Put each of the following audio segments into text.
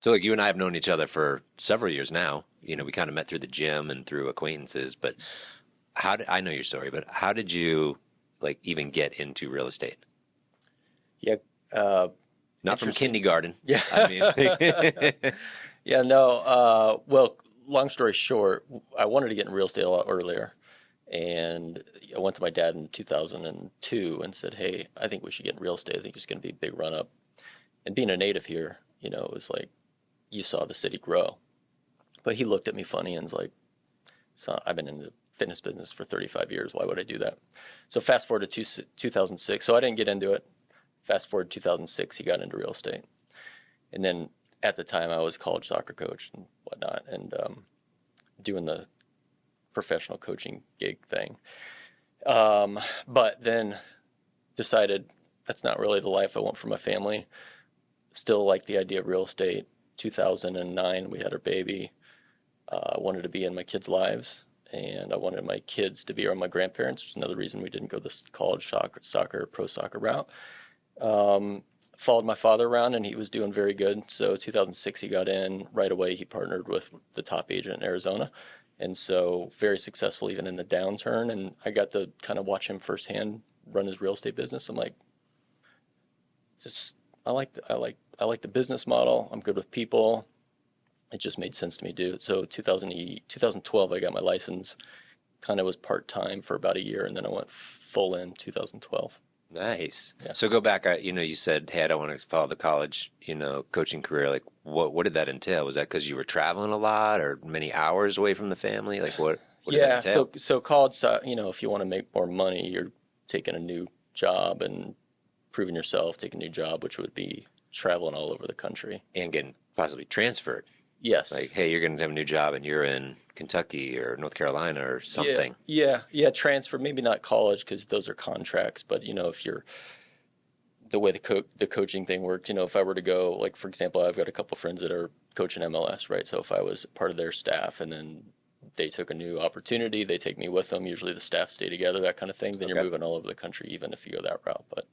So like you and I have known each other for several years now. We kind of met through the gym and through acquaintances, but I know your story, but how did you like even get into real estate? Yeah, uh, Not from interesting. kindergarten. Yeah, I mean, yeah. No. Well, long story short, I wanted to get in real estate a lot earlier, and I went to my dad in 2002 and said, "Hey, I think we should get in real estate. I think it's going to be a big run up." And being a native here, it was like you saw the city grow. But he looked at me funny and was like, "So I've been in the fitness business for 35 years. Why would I do that?" So fast forward to 2006. So I didn't get into it. Fast forward 2006, he got into real estate. And then at the time, I was a college soccer coach and whatnot, and doing the professional coaching gig thing. But then decided that's not really the life I want for my family. Still like the idea of real estate. 2009, we had our baby. I wanted to be in my kids' lives, and I wanted my kids to be around my grandparents, which is another reason we didn't go this college soccer, pro soccer route. Followed my father around, and he was doing very good. So 2006, he got in right away. He partnered with the top agent in Arizona, and so very successful even in the downturn. And I got to kind of watch him firsthand run his real estate business. I'm like, just I like the business model. I'm good with people. It just made sense to me to do it. So 2012, I got my license. Kind of was part time for about a year, and then I went full in 2012. nice. Yeah. So go back. You said, "Hey, I don't want to follow the college, coaching career." Like, what did that entail? Was that because you were traveling a lot, or many hours away from the family? Like, what did that Yeah. entail? So college, if you want to make more money, you're taking a new job and proving yourself, taking a new job, which would be traveling all over the country. And getting possibly transferred. Like, Yes. hey, you're going to have a new job, and you're in Kentucky or North Carolina or Yeah. something. Yeah. Transfer, maybe not college because those are contracts, but if you're the way the coaching thing works, if I were to go, like for example, I've got a couple friends that are coaching MLS, right? So if I was part of their staff and then they took a new opportunity, they take me with them. Usually the staff stay together, that kind of thing. Then you're Okay. moving all over the country, even if you go that route. But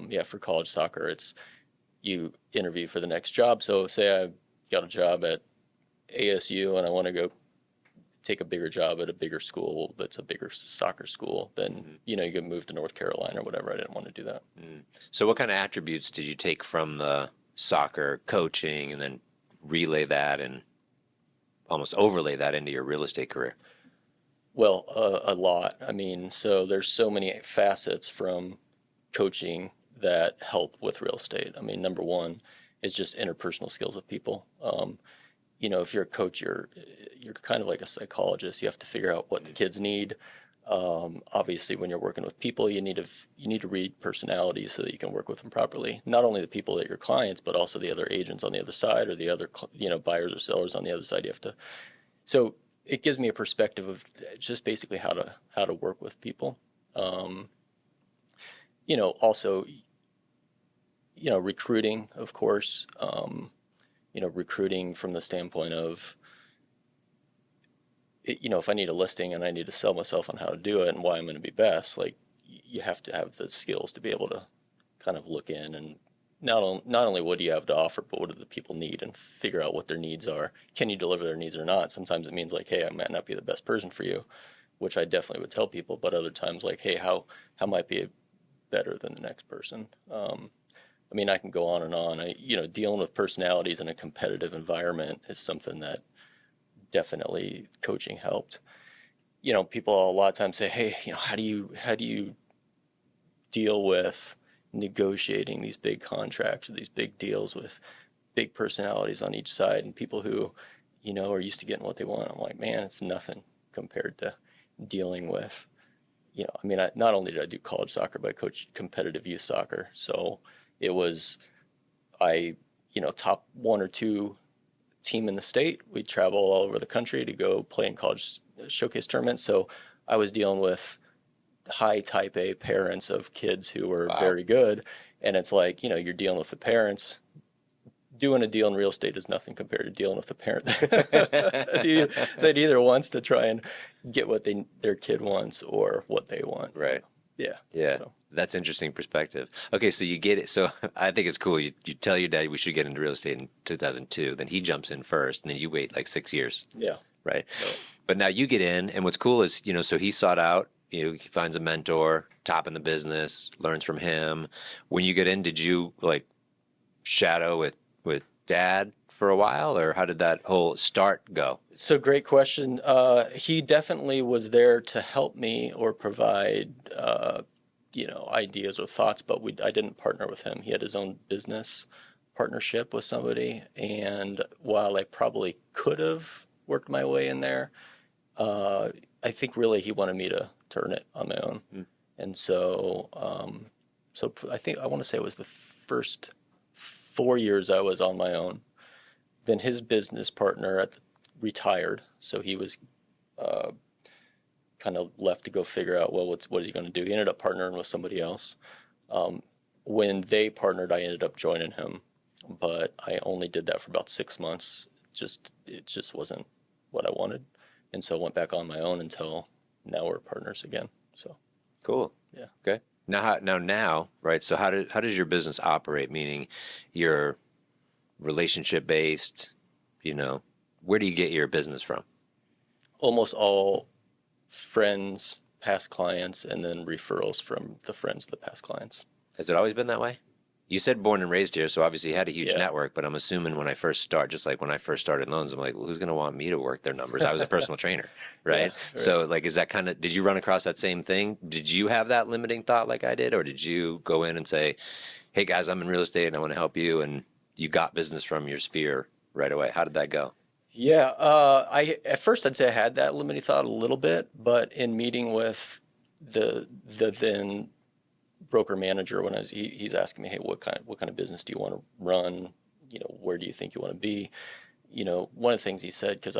yeah, for college soccer, it's you interview for the next job. So say I got a job at ASU and I want to go take a bigger job at a bigger school that's a bigger soccer school, then Mhm. you get moved to North Carolina or whatever. I didn't want to do that. Mm. So, what kind of attributes did you take from the soccer coaching and then relay that and almost overlay that into your real estate career? Well, a lot. I mean, so there's so many facets from coaching that help with real estate. I mean, number one is just interpersonal skills with people. If you're a coach, you're kind of like a psychologist. You have to figure out what the kids need. Obviously, when you're working with people, you need to read personalities so that you can work with them properly. Not only the people that your clients, but also the other agents on the other side, or the other buyers or sellers on the other side. You have to. So it gives me a perspective of just basically how to work with people. Um, Also, recruiting, of course. Recruiting from the standpoint of, if I need a listing and I need to sell myself on how to do it and why I'm going to be best, like you have to have the skills to be able to kind of look in and not only what do you have to offer, but what do the people need and figure out what their needs are. Can you deliver their needs or not? Sometimes it means like, hey, I might not be the best person for you, which I definitely would tell people. But other times, like, hey, how might be better than the next person? I mean, I can go on and on. Dealing with personalities in a competitive environment is something that definitely coaching helped. People a lot of times say, "Hey, how do you deal with negotiating these big contracts or these big deals with big personalities on each side and people who, are used to getting what they want?" I'm like, man, it's nothing compared to dealing with. I mean, not only did I do college soccer, but I coached competitive youth soccer. So it was I, top one or two team in the state. We'd travel all over the country to go play in college showcase tournaments. So I was dealing with high type A parents of kids who were Wow. very good. And it's like, you're dealing with the parents. Doing a deal in real estate is nothing compared to dealing with a parent that either wants to try and get what their kid wants or what they want. Right. Yeah. Yeah. So. That's interesting perspective. Okay, so you get it. So I think it's cool. You tell your dad we should get into real estate in 2002. Then he jumps in first, and then you wait like 6 years, Yeah. right? But now you get in, and what's cool is, so he sought out, he finds a mentor, top in the business, learns from him. When you get in, did you like shadow with dad for a while, or how did that whole start go? So great question. He definitely was there to help me or provide, ideas or thoughts, but I didn't partner with him. He had his own business partnership with somebody, and while I probably could have worked my way in there, I think really he wanted me to turn it on my own. And so, I think I want to say it was the first 4 years I was on my own. Then his business partner retired, so he was kind of left to go figure out, well, what is he going to do? He ended up partnering with somebody else. When they partnered, I ended up joining him, but I only did that for about 6 months. It just wasn't what I wanted, and so I went back on my own until now we're partners again. So cool. Yeah. Okay. Now, right? So how does your business operate? Meaning, you're relationship based. Where do you get your business from? Almost all friends, past clients, and then referrals from the friends of the past clients. Has it always been that way? You said born and raised here, so obviously you had a huge Yeah. network, but I'm assuming when I first started loans, I'm like, well, who's going to want me to work their numbers? I was a personal trainer, right? Yeah, So like, is that did you run across that same thing? Did you have that limiting thought like I did? Or did you go in and say, hey guys, I'm in real estate and I want to help you, and you got business from your sphere right away? How did that go? Yeah, at first I'd say I had that limiting thought a little bit, but in meeting with the then broker manager, when he's asking me, hey, what kind of business do you want to run? Where do you think you want to be? One of the things he said, because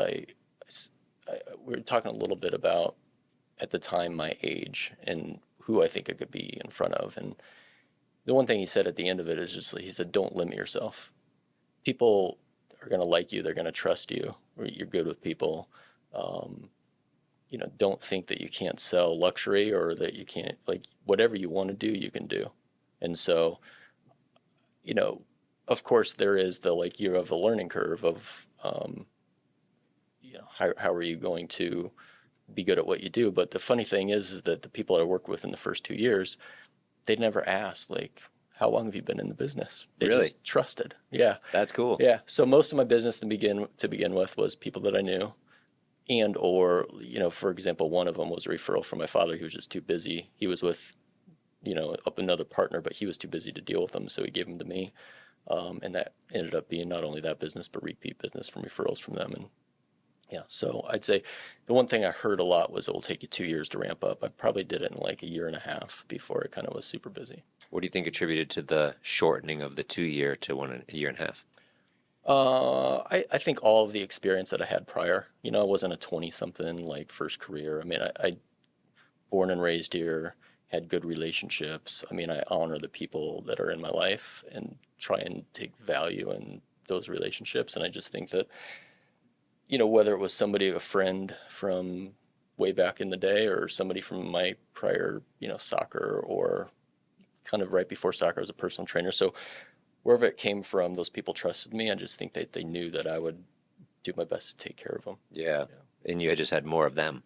we were talking a little bit about at the time my age and who I think I could be in front of, and the one thing he said at the end of it is he said, don't limit yourself. People are going to like you. They're going to trust you. Or you're good with people. Don't think that you can't sell luxury or that you can't, like, whatever you want to do, you can do. And so, of course there is you have a learning curve of, how are you going to be good at what you do? But the funny thing is that the people I work with in the first 2 years, they never asked, like, how long have you been in the business? They Really? just trusted. Yeah. That's cool. Yeah. So most of my business to begin with was people that I knew, and or for example, one of them was a referral from my father. He was just too busy. He was with up another partner, but he was too busy to deal with them, so he gave them to me, and that ended up being not only that business but repeat business from referrals from them. And yeah, so I'd say the one thing I heard a lot was it will take you 2 years to ramp up. I probably did it in like a year and a half before it kind of was super busy. What do you think attributed to the shortening of the 2 year to a year and a half? I think all of the experience that I had prior. I wasn't a 20-something like first career. I mean, I born and raised here, had good relationships. I mean, I honor the people that are in my life and try and take value in those relationships. And I just think that, whether it was a friend from way back in the day or somebody from my prior, soccer, or kind of right before soccer, I was a personal trainer. So wherever it came from, those people trusted me. I just think that they knew that I would do my best to take care of them. Yeah. And you had just had more of them.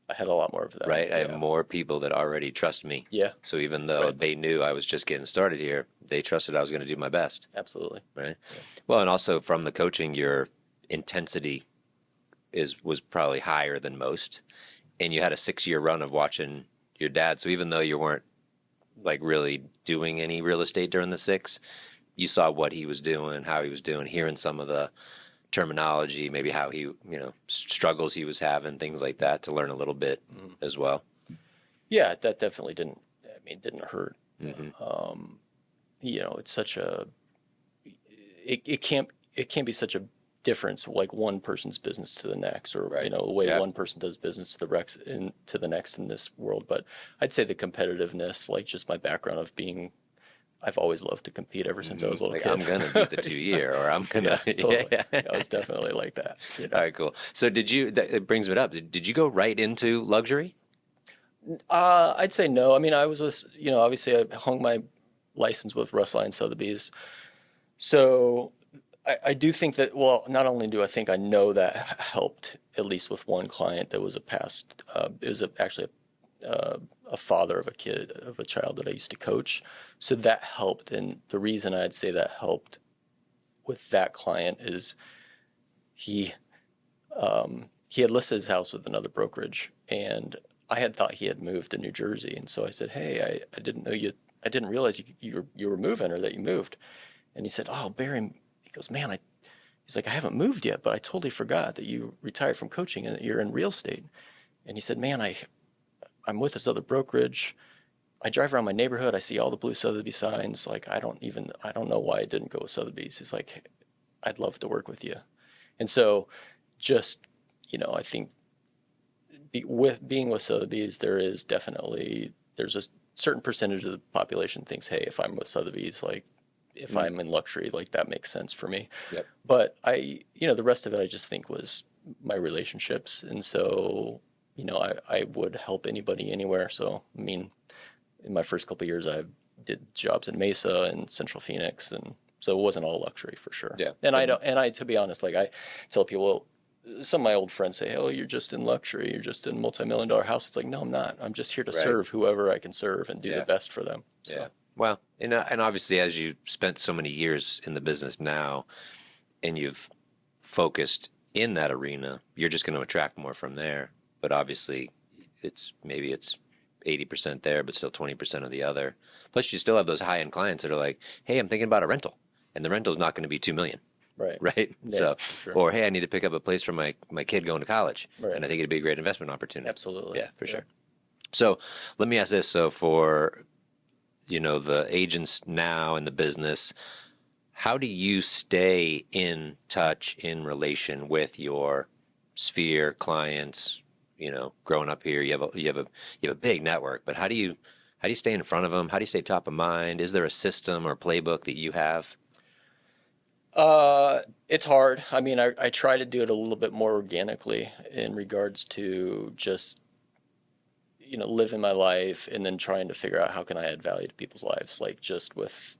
I had a lot more of that. Right? I have more people that already trust me. Yeah. So even though they knew I was just getting started here, they trusted I was going to do my best. Absolutely. Right? Yeah. Well, and also from the coaching, your intensity was probably higher than most. And you had a 6-year run of watching your dad. So even though you weren't like really doing any real estate during the 6, you saw what he was doing, how he was doing, hearing some of the terminology, maybe how he, struggles he was having, things like that, to learn a little bit as well. Yeah, that definitely didn't hurt. Mm-hmm. It's such it can't be such a difference, like one person's business to the next, or the way one person does business to the next in this world. But I'd say the competitiveness, like just my background of I've always loved to compete ever since I was a little kid. I'm gonna beat the 2 year, or I'm gonna. Totally. I was definitely like that. All right, cool. So it brings me up. Did you go right into luxury? I'd say no. I mean, I was with, obviously I hung my license with Russ, Lyon, Sotheby's. So I do think that, well, not only do I think I know that helped, at least with one client that was it was actually a father of a child that I used to coach. So that helped. And the reason I'd say that helped with that client is he, he had listed his house with another brokerage, and I had thought he had moved to New Jersey. And so I said, hey, I didn't know I didn't realize you were moving, or that you moved. And he said, oh, Barry, he goes, man, he's like, I haven't moved yet, but I totally forgot that you retired from coaching and that you're in real estate. And he said, man, I'm with this other brokerage. I drive around my neighborhood. I see all the blue Sotheby's signs. Like, I don't know why I didn't go with Sotheby's. He's like, I'd love to work with you. And so just, I think with being with Sotheby's, there's a certain percentage of the population thinks, hey, if I'm with Sotheby's, like, if I'm in luxury, like, that makes sense for me. Yep. But the rest of it I just think was my relationships. And so, I would help anybody anywhere. So, I mean, in my first couple of years, I did jobs in Mesa and Central Phoenix. And so it wasn't all luxury for sure. Yeah. To be honest, like, I tell people, well, some of my old friends say, oh, you're just in luxury. You're just in multi-million-dollar house. It's like, no, I'm not. I'm just here to serve whoever I can serve and do the best for them. So. Yeah. Well, and obviously, as you spent so many years in the business now, and you've focused in that arena, you're just going to attract more from there. But obviously, it's 80% there, but still 20% of the other. Plus, you still have those high-end clients that are like, hey, I'm thinking about a rental, and the rental's not going to be $2 million. Right. Yeah, So, sure. or hey, I need to pick up a place for my kid going to college, and I think it'd be a great investment opportunity. Absolutely. Yeah, for sure. So let me ask this. So for, the agents now in the business, how do you stay in touch, in relation with your sphere clients? Growing up here, you have a big network, but how do you stay in front of them? How do you stay top of mind? Is there a system or playbook that you have? It's hard. I mean, I try to do it a little bit more organically in regards to just, living my life and then trying to figure out how can I add value to people's lives, like just with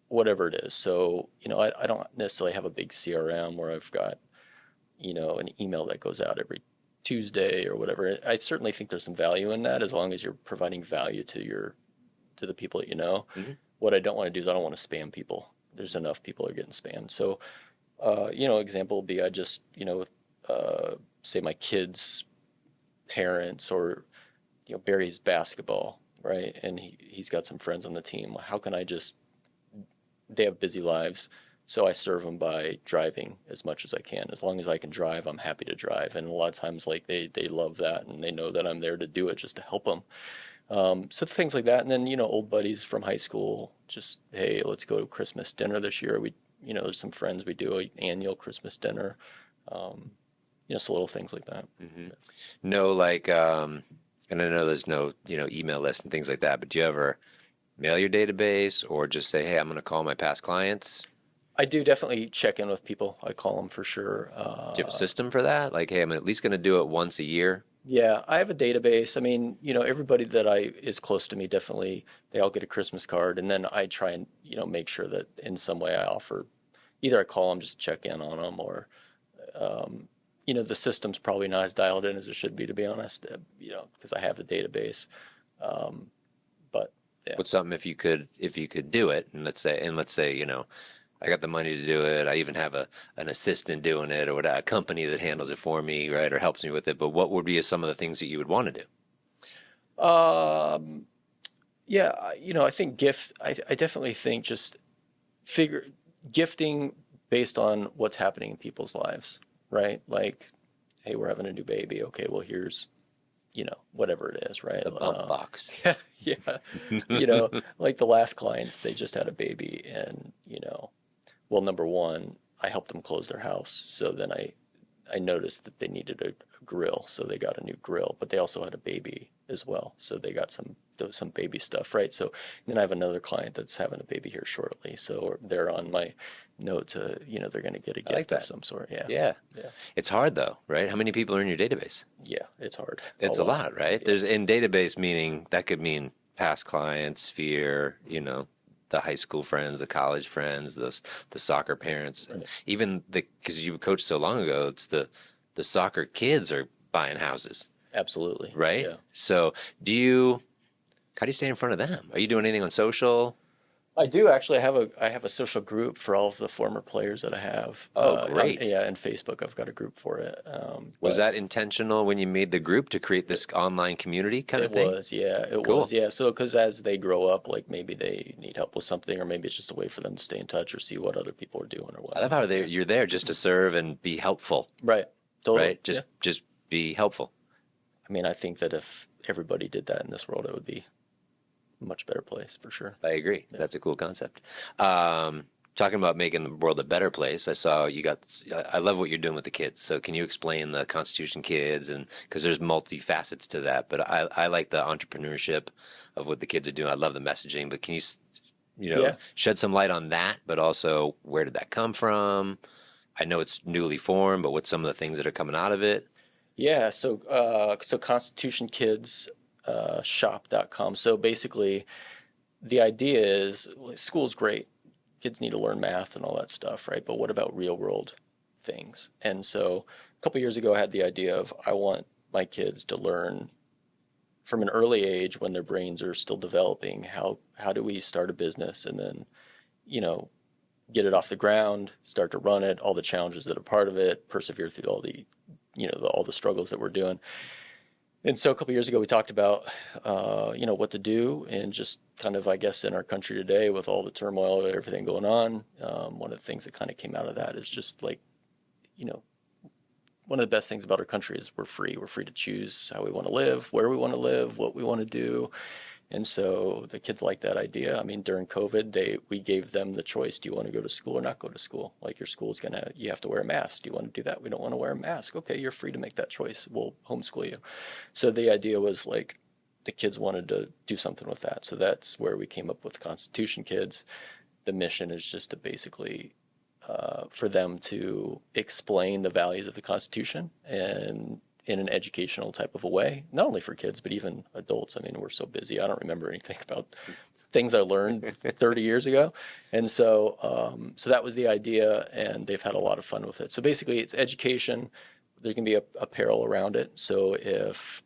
whatever it is. So, I don't necessarily have a big CRM where I've got, an email that goes out every Tuesday or whatever. I certainly think there's some value in that as long as you're providing value to the people that you know. Mm-hmm. What I don't want to do is I don't want to spam people. There's enough people are getting spammed. So, example would be I just, say my kids' parents or, Barry's basketball, right? And he's got some friends on the team. How can they have busy lives. So I serve them by driving as much as I can. As long as I can drive, I'm happy to drive. And a lot of times, like, they love that, and they know that I'm there to do it just to help them. So things like that. And then, old buddies from high school, just, hey, let's go to Christmas dinner this year. There's some friends, we do an annual Christmas dinner. So little things like that. Mm-hmm. No, like, and I know there's no, email list and things like that, but do you ever mail your database or just say, hey, I'm going to call my past clients? I do definitely check in with people. I call them for sure. Do you have a system for that? Like, hey, I'm at least going to do it once a year. Yeah, I have a database. I mean, everybody that is close to me, definitely, they all get a Christmas card. And then I try and, make sure that in some way I offer, either I call them, just check in on them, or, the system's probably not as dialed in as it should be, to be honest, because I have the database. But yeah. What's something if you could do it, and let's say, I got the money to do it. I even have an assistant doing it, or a company that handles it for me, right, or helps me with it. But what would be some of the things that you would want to do? Yeah, I think I definitely think just gifting based on what's happening in people's lives, right? Like, hey, we're having a new baby. Okay, well, here's, whatever it is, right? The bump box. Yeah. Like the last clients, they just had a baby, and, well, number one, I helped them close their house. So then I noticed that they needed a grill, so they got a new grill, but they also had a baby as well, so they got some baby stuff, right? So then I have another client that's having a baby here shortly, so they're on my note to, they're going to get a I like gift of that. some sort. Yeah. Yeah. Yeah. It's hard though, right? How many people are in your database? Yeah, it's hard. It's a lot, right? Yeah. There's in database meaning that could mean past clients, sphere, the high school friends, the college friends, the soccer parents, Right. even because you coached so long ago, it's the soccer kids are buying houses, Absolutely. right? Yeah. So how do you stay in front of them? Are you doing anything on social? I do actually I have a social group for all of the former players that I have. Oh, great. Yeah, and Facebook I've got a group for it. Was But that intentional when you made the group to create this online community kind of it thing? was, yeah, it Cool. was, yeah. So because as they grow up, like maybe they need help with something, or maybe it's just a way for them to stay in touch or see what other people are doing or I love whatnot. how you're there just to serve and be helpful, Right. Totally. right? Yeah. Just be helpful. I mean, I think that if everybody did that in this world, it would be a much better place for sure. I agree. That's a cool concept. Talking about making the world a better place, I saw you got. I love what you're doing with the kids. So can you explain the Constitution Kids and because there's multifacets to that, but I like the entrepreneurship of what the kids are doing. I love the messaging, but can you Yeah. shed some light on that, but also where did that come from? I know it's newly formed, but what's some of the things that are coming out of it? Yeah, so Constitution Kids shop.com. So basically the idea is like, school's great. Kids need to learn math and all that stuff, right? But what about real world things? And so a couple years ago I had the idea of I want my kids to learn from an early age when their brains are still developing, how do we start a business and then, you know, get it off the ground, start to run it, all the challenges that are part of it, persevere through all the, all the struggles that we're doing. And so a couple years ago, we talked about, what to do, and just kind of, I guess, in our country today with all the turmoil, everything going on. One of the things that kind of came out of that is just like, one of the best things about our country is we're free. We're free to choose how we want to live, where we want to live, what we want to do. And so the kids like that idea. I mean, during COVID, we gave them the choice. Do you want to go to school or not go to school? Like your school's you have to wear a mask. Do you want to do that? We don't want to wear a mask. Okay, you're free to make that choice. We'll homeschool you. So the idea was like the kids wanted to do something with that. So that's where we came up with Constitution Kids. The mission is just to basically for them to explain the values of the Constitution and in an educational type of a way, not only for kids, but even adults. I mean, we're so busy. I don't remember anything about things I learned 30 years ago. And so, so that was the idea, and they've had a lot of fun with it. So basically it's education. There's going to be apparel around it. So if,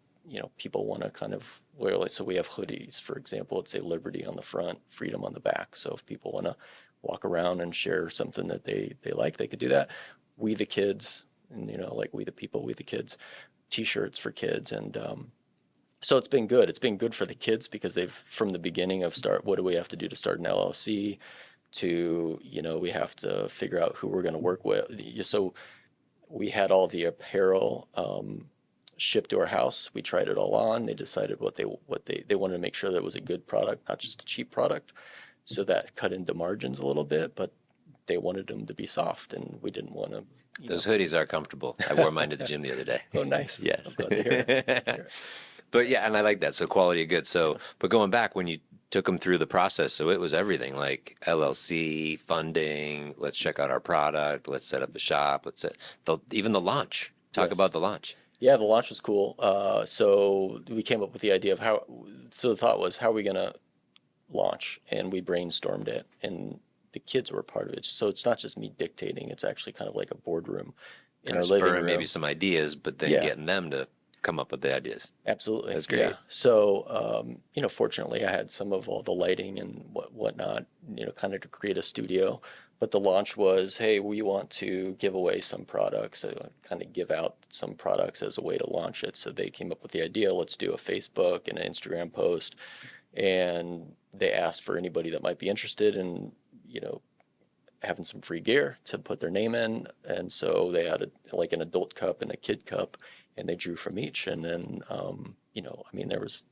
people want to kind of wear, like, so we have hoodies, for example, it's a liberty on the front, freedom on the back. So if people want to walk around and share something that they like, they could do that. We the kids, and like we the people, we the kids, T-shirts for kids. And so it's been good. It's been good for the kids because they've, from the beginning of what do we have to do to start an LLC, to we have to figure out who we're going to work with. So we had all the apparel shipped to our house. We tried it all on. They decided what they wanted to make sure that it was a good product, not just a cheap product. So that cut into margins a little bit, but they wanted them to be soft, and we didn't want to. Those hoodies are comfortable. I wore mine to the gym the other day. Oh, nice. Yes. I'm glad to hear it. But yeah, and I like that. So quality of good. So, but going back when you took them through the process, so it was everything like LLC, funding, let's check out our product, let's set up the shop, even the launch. Talk about the launch. Yeah, the launch was cool. So we came up with the idea of so the thought was, how are we going to launch? And we brainstormed it, and the kids were a part of it. So it's not just me dictating. It's actually kind of like a boardroom in our living room. Maybe some ideas, but then getting them to come up with the ideas. Absolutely. That's great. Yeah. So, fortunately I had some of all the lighting and whatnot, kind of to create a studio. But the launch was, hey, we want to give away some products, kind of give out some products as a way to launch it. So they came up with the idea, let's do a Facebook and an Instagram post. And they asked for anybody that might be interested in, having some free gear to put their name in. And so they had like an adult cup and a kid cup, and they drew from each. And then, there was,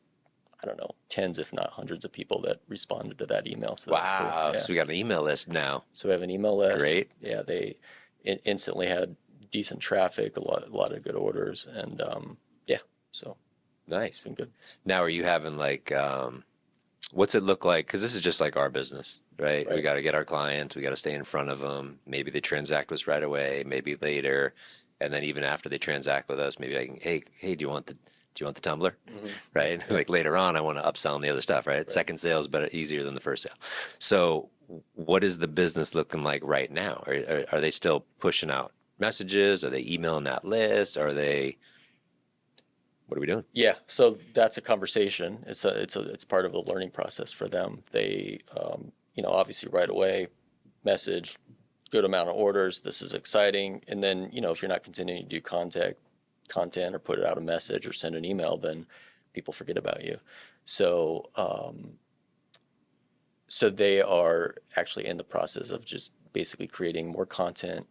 I don't know, tens, if not hundreds of people that responded to that email. So wow. Cool. Yeah. So we got an email list now. So we have an email list. Great. Yeah. They instantly had decent traffic, a lot of good orders, and yeah, so it's Nice. been good. Now, are you having like, what's it look like? Because this is just like our business, right? We Right. got to get our clients, we got to stay in front of them. Maybe they transact with us right away, maybe later, and then even after they transact with us, maybe I can, hey, do you want the tumbler? Hmm. Right? Yeah. Like later on, I want to upsell them the other stuff, right? Right. Second sale is better, easier than the first sale. So, what is the business looking like right now? Are they still pushing out messages? Are they emailing that list? Are they, what are we doing? Yeah, so that's a conversation. It's part of the learning process for them. They obviously right away message good amount of orders. This is exciting, and then if you're not continuing to do content or put it out a message or send an email, then people forget about you. So so they are actually in the process of just basically creating more content,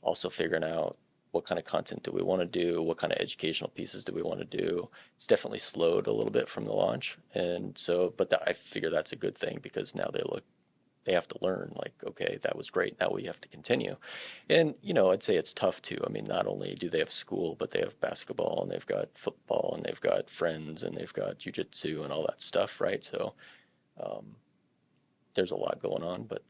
also figuring out what kind of content do we want to do, what kind of educational pieces do we want to do. It's definitely slowed a little bit from the launch, and so, but I figure that's a good thing because now they have to learn, like, okay, that was great, now we have to continue. And I'd say it's tough too. I mean, not only do they have school, but they have basketball and they've got football and they've got friends and they've got jujitsu and all that stuff, right? So um, there's a lot going on, but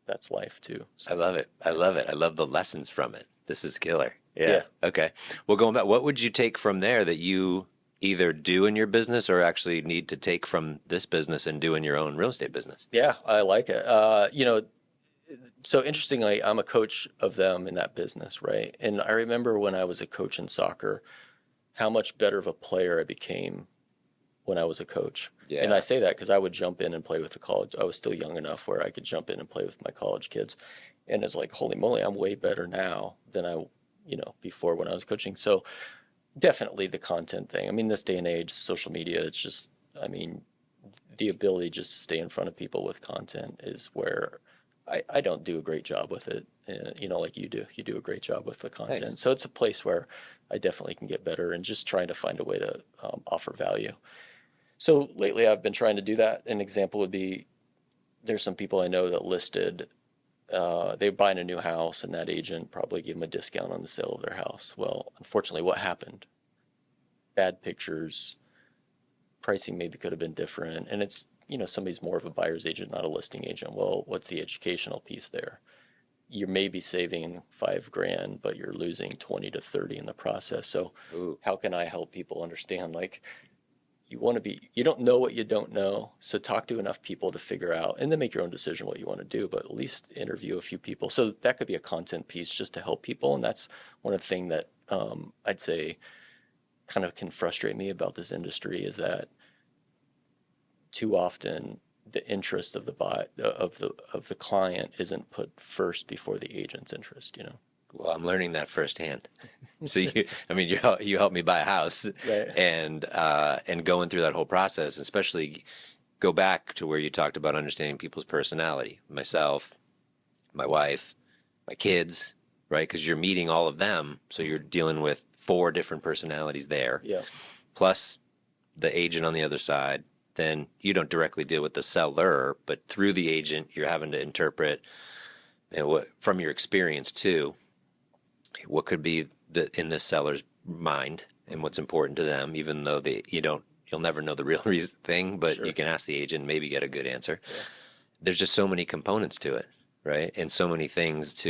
that's life too. I So love it. I love it. I love the lessons from it. This is killer. Yeah. yeah. Okay. Well, going back, what would you take from there that you either do in your business or actually need to take from this business and do in your own real estate business? Yeah, I like it. So interestingly, I'm a coach of them in that business, right? And I remember when I was a coach in soccer, how much better of a player I became when I was a coach. And I Yeah. say that because I would jump in and play with the college. I was still young enough where I could jump in and play with my college kids. And it's like, holy moly, I'm way better now than before when I was coaching. So definitely the content thing. I mean, this day and age, social media, it's just, I mean, the ability just to stay in front of people with content is where I don't do a great job with it. Like you do. You do a great job with the Thanks. content. So it's a place where I definitely can get better and just trying to find a way to offer value. So lately I've been trying to do that. An example would be there's some people I know that listed, they were buying a new house and that agent probably gave them a discount on the sale of their house. Well, unfortunately, what happened? Bad pictures, pricing maybe could have been different. And it's, somebody's more of a buyer's agent, not a listing agent. Well, what's the educational piece there? You're maybe saving 5 grand, but you're losing 20 to 30 in the process. So Ooh. how can I help people understand, like, you don't know what you don't know. So talk to enough people to figure out and then make your own decision what you want to do, but at least interview a few people. So that could be a content piece just to help people. And that's one of the things that I'd say kind of can frustrate me about this industry is that too often the interest of the client isn't put first before the agent's interest. Well, I'm learning that firsthand. So I mean, you helped me buy a house, Right. and going through that whole process, especially go back to where you talked about understanding people's personality, myself, my wife, my kids, right? Because you're meeting all of them, so you're dealing with 4 different personalities there, Yeah. plus the agent on the other side. Then you don't directly deal with the seller, but through the agent, you're having to interpret, what from your experience too, what could be in this seller's mind and what's important to them, even though you'll never know the real thing, but Sure. you can ask the agent and maybe get a good answer. Yeah. There's just so many components to it, right? And so many things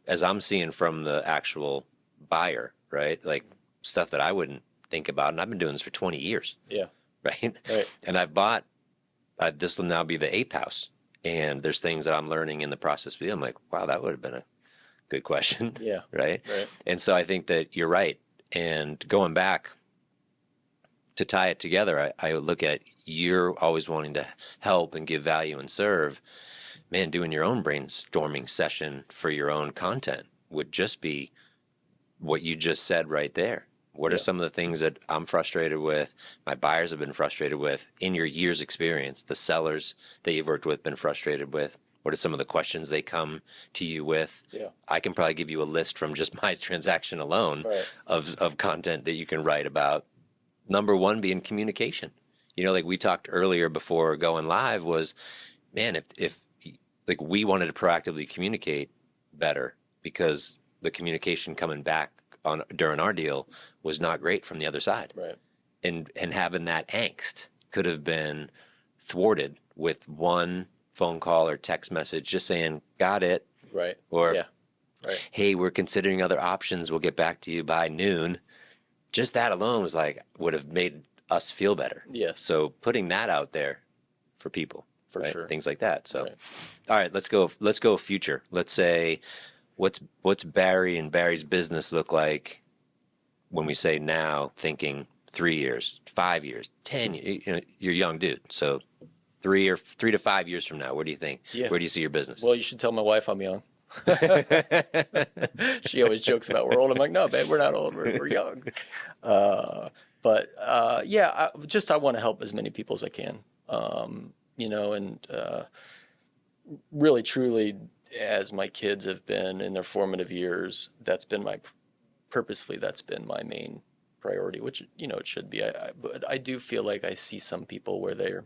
as I'm seeing from the actual buyer, right? Like stuff that I wouldn't think about. And I've been doing this for 20 years, Yeah. right? Right. And I've bought, this will now be the 8th house. And there's things that I'm learning in the process. I'm like, wow, that would have been a good question. Yeah. Right. Right. And so I think that you're right. And going back to tie it together, I look at you're always wanting to help and give value and serve. Man, doing your own brainstorming session for your own content would just be what you just said right there. What are Yeah. some of the things that I'm frustrated with, my buyers have been frustrated with in your year's experience, the sellers that you've worked with been frustrated with? What are some of the questions they come to you with? Yeah. I can probably give you a list from just my transaction alone Right. of content that you can write about. Number one being communication. Like we talked earlier before going live was, man, if like we wanted to proactively communicate better because the communication coming back on during our deal was not great from the other side. Right. And having that angst could have been thwarted with one phone call or text message just saying, got it. Right. Or, yeah. Right. hey, we're considering other options. We'll get back to you by noon. Just that alone was like, would have made us feel better. Yes. So putting that out there for people. For right? sure. Things like that. So, Right. All right, let's go future. Let's say, what's Barry and Barry's business look like when we say now, thinking 3 years, 5 years, 10 years, you're a young dude. So 3 to 5 years from now, where do you think? Yeah. Where do you see your business? Well, you should tell my wife I'm young. She always jokes about we're old. I'm like, no, babe, we're not old. We're young. But I want to help as many people as I can. And really, truly, as my kids have been in their formative years, that's been my main priority, which, it should be. But I do feel like I see some people where they're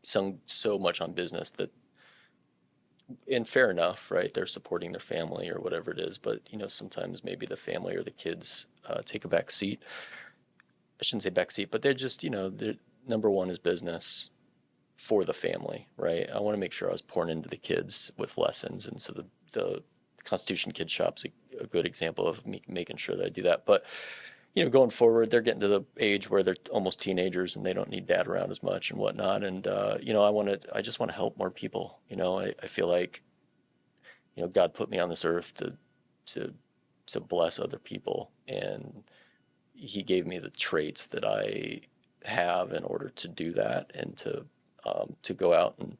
so much on business that, and fair enough, right? They're supporting their family or whatever it is, but sometimes maybe the family or the kids take a back seat. I shouldn't say back seat, but they're just, they're, number one is business for the family, right? I want to make sure I was pouring into the kids with lessons, and so the Constitution Kids Shop's a good example of me making sure that I do that. But going forward, they're getting to the age where they're almost teenagers and they don't need dad around as much and whatnot. And I just want to help more people. I feel like God put me on this earth to bless other people, and He gave me the traits that I have in order to do that and to go out and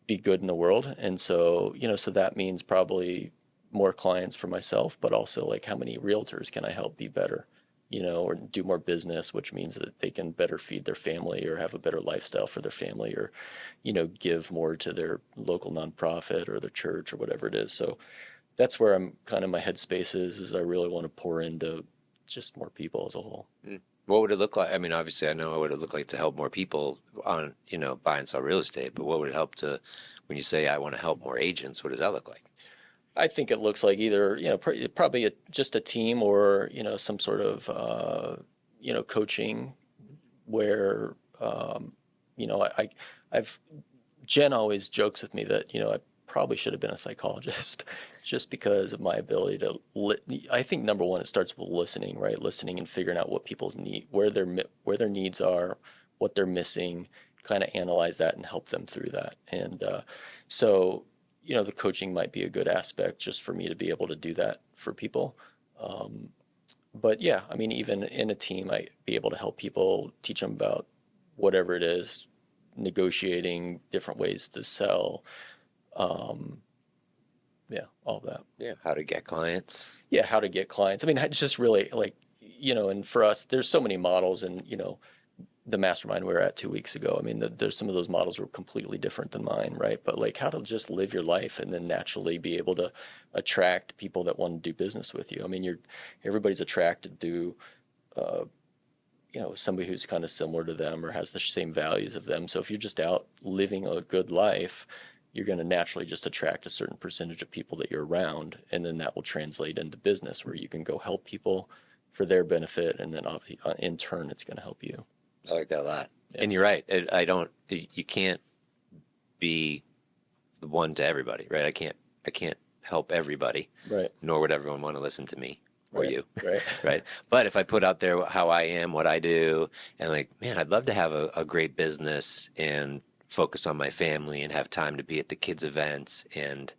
be good in the world. And so so that means probably more clients for myself, but also like how many realtors can I help be better, or do more business, which means that they can better feed their family or have a better lifestyle for their family, or give more to their local nonprofit or their church or whatever it is. So that's where I'm kind of, my headspace is I really want to pour into just more people as a whole. What would it look like? I mean, obviously, I know what it would look like to help more people on, buy and sell real estate, but what would it help to, when you say I want to help more agents, what does that look like? I think it looks like either, probably just a team or, some sort of, coaching where, Jen always jokes with me that, I probably should have been a psychologist just because of my ability to, I think number one, it starts with listening, right? Listening and figuring out what people's need, where their needs are, what they're missing, kind of analyze that and help them through that. And so, the coaching might be a good aspect just for me to be able to do that for people. But yeah, I mean, even in a team, I be able to help people, teach them about whatever it is, negotiating, different ways to sell. All of that. Yeah, how to get clients. Yeah, how to get clients. I mean, it's just really like, and for us, there's so many models, and, the mastermind we were at 2 weeks ago, I mean, there's some of those models were completely different than mine, right? But like how to just live your life and then naturally be able to attract people that want to do business with you. I mean, everybody's attracted to, somebody who's kind of similar to them or has the same values of them. So if you're just out living a good life, you're going to naturally just attract a certain percentage of people that you're around, and then that will translate into business where you can go help people for their benefit, and then in turn, it's going to help you. I like that a lot. Yeah. And you're right. You can't be the one to everybody, right? I can't help everybody, right? Nor would everyone want to listen to me or you, right? Right. But if I put out there how I am, what I do, and like, man, I'd love to have a great business and focus on my family and have time to be at the kids' events and,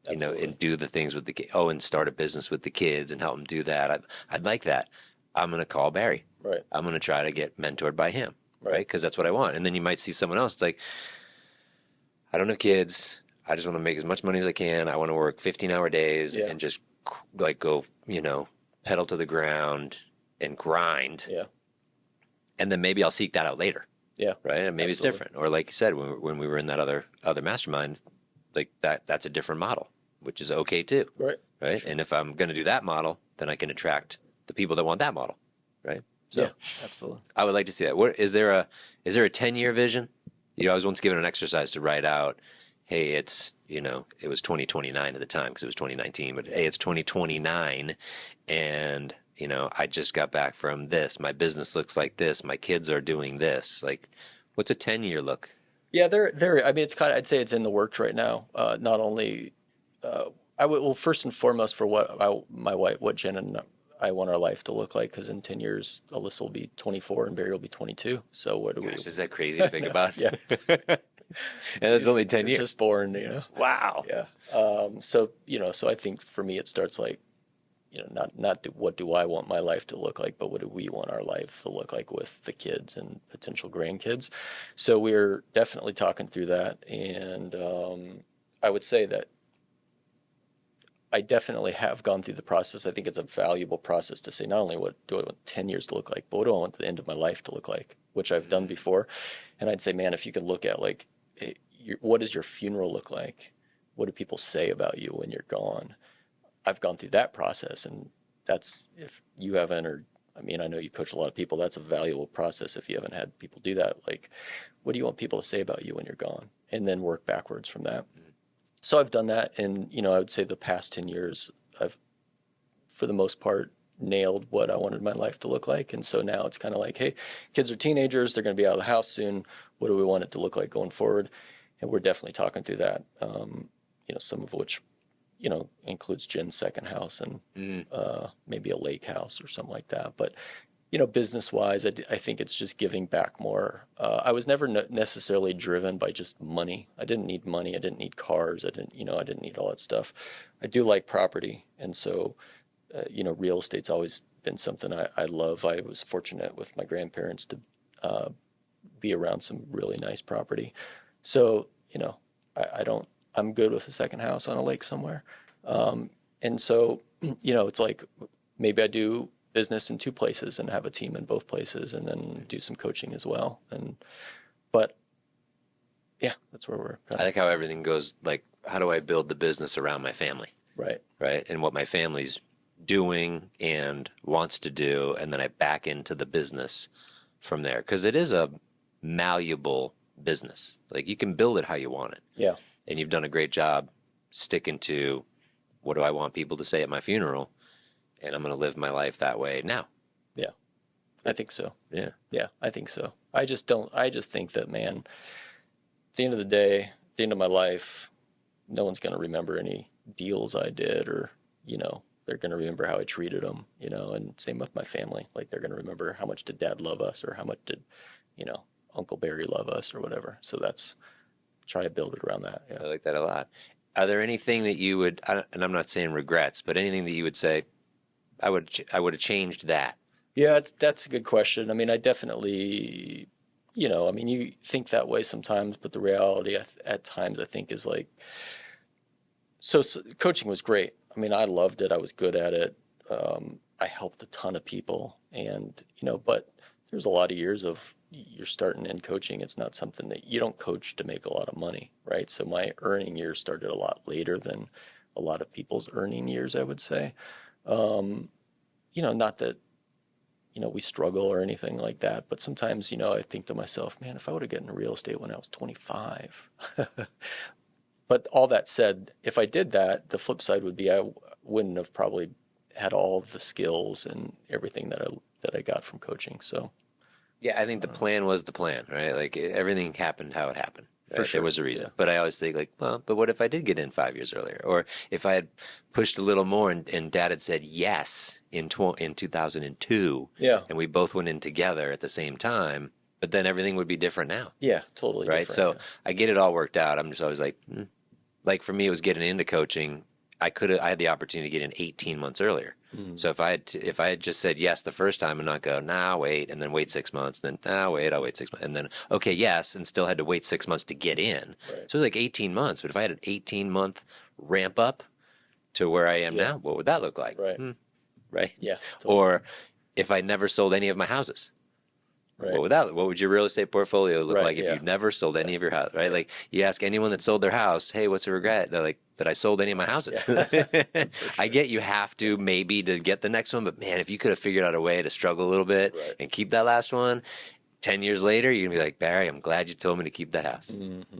and do the things with the kids. Oh, and start a business with the kids and help them do that. I'd like that. I'm going to call Barry. Right. I'm going to try to get mentored by him, right? Because that's what I want. And then you might see someone else. It's like, I don't have kids. I just want to make as much money as I can. I want to work 15-hour days and just like go, pedal to the ground and grind. Yeah. And then maybe I'll seek that out later. Yeah. Right. And maybe it's different. Or like you said, when we were in that other mastermind, like that's a different model, which is okay too. Right. Right. Sure. And if I'm going to do that model, then I can attract the people that want that model. Right. So yeah, absolutely. I would like to see that. Is there a 10-year vision? I was once given an exercise to write out, hey, it's it was 2029 at the time because it was 2019, but hey, it's 2029 and, I just got back from this. My business looks like this. My kids are doing this. Like, what's a 10-year look? Yeah, I mean, it's kind of, I'd say it's in the works right now. Not only, well, first and foremost for what Jen and I want our life to look like, because in 10 years, Alyssa will be 24 and Barry will be 22. So what do we? Is that crazy to think about? Yeah. And it's only 10 years. Just born, Wow. Yeah. So, so I think for me, it starts like, not what do I want my life to look like, but what do we want our life to look like with the kids and potential grandkids. So we're definitely talking through that. And I would say that I definitely have gone through the process. I think it's a valuable process to say, not only what do I want 10 years to look like, but what do I want the end of my life to look like, which I've done before. And I'd say, man, if you could look at like, what does your funeral look like? What do people say about you when you're gone? I've gone through that process, and that's, if you haven't, or I mean, I know you coach a lot of people, that's a valuable process if you haven't had people do that. Like, what do you want people to say about you when you're gone? And then work backwards from that. So I've done that, and, I would say the past 10 years, I've, for the most part, nailed what I wanted my life to look like. And so now it's kind of like, hey, kids are teenagers, they're going to be out of the house soon. What do we want it to look like going forward? And we're definitely talking through that, some of which, includes Jen's second house and maybe a lake house or something like that. But, business-wise, I think it's just giving back more. I was never necessarily driven by just money. I didn't need money. I didn't need cars. I didn't need all that stuff. I do like property. And so, real estate's always been something I love. I was fortunate with my grandparents to be around some really nice property. So, I'm good with a second house on a lake somewhere. And so, it's like maybe I do business in two places and have a team in both places and then do some coaching as well. But yeah, that's where we're I like how everything goes, like, how do I build the business around my family? Right. Right. And what my family's doing and wants to do. And then I back into the business from there. Because it is a malleable business. Like, you can build it how you want it. Yeah. And you've done a great job sticking to, what do I want people to say at my funeral? And I'm going to live my life that way now. Yeah, I think so. Yeah. Yeah, I think so. I just think that, man, at the end of the day, at the end of my life, no one's going to remember any deals I did, or, they're going to remember how I treated them, and same with my family. Like, they're going to remember how much did Dad love us, or how much did, Uncle Barry love us, or whatever. So that's, try to build it around that. Yeah. I like that a lot. Are there anything that you would, and I'm not saying regrets, but anything that you would say, I would have changed that? Yeah, that's a good question. I mean, I definitely, you think that way sometimes, but the reality at times, I think, is like, so coaching was great. I mean, I loved it. I was good at it. I helped a ton of people, and, but there's a lot of years of, you're starting in coaching. It's not something that you don't coach to make a lot of money, right? So my earning years started a lot later than a lot of people's earning years, I would say. Not that, we struggle or anything like that, but sometimes, I think to myself, man, if I would have gotten into real estate when I was 25. But all that said, if I did that, the flip side would be I wouldn't have probably had all of the skills and everything that I got from coaching. So yeah, I think the plan was the plan, right? Like, everything happened how it happened. Right? For sure. There was a reason. Yeah. But I always think, like, well, but what if I did get in 5 years earlier? Or if I had pushed a little more and Dad had said yes in 2002, Yeah. and we both went in together at the same time, but then everything would be different now. Yeah, totally right? different. So Yeah. I get it all worked out. I'm just always like, like, for me, it was getting into coaching. I had the opportunity to get in 18 months earlier. Mm-hmm. So if I had just said yes the first time and not go, nah, wait, and then wait 6 months, then, wait, I'll wait 6 months, and then, okay, yes, and still had to wait 6 months to get in. Right. So it was like 18 months. But if I had an 18-month ramp up to where I am now, what would that look like? Right. Right. Yeah. Totally. Or if I never sold any of my houses. Right. What would your real estate portfolio look like if yeah. you'd never sold any of your house, right? Like, you ask anyone that sold their house, hey, what's a regret? They're like, that I sold any of my houses. Yeah. Sure. I get you have to maybe to get the next one, but man, if you could have figured out a way to struggle a little bit and keep that last one, 10 years later, you're going to be like, Barry, I'm glad you told me to keep that house,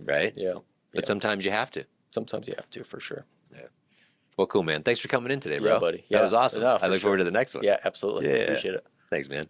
right? Yeah. But sometimes you have to. sometimes you have to, for sure. Yeah. Well, cool, man. Thanks for coming in today, bro. Yeah, buddy. That was awesome. No, I look forward to the next one. Yeah, absolutely. Yeah. Appreciate it. Thanks, man.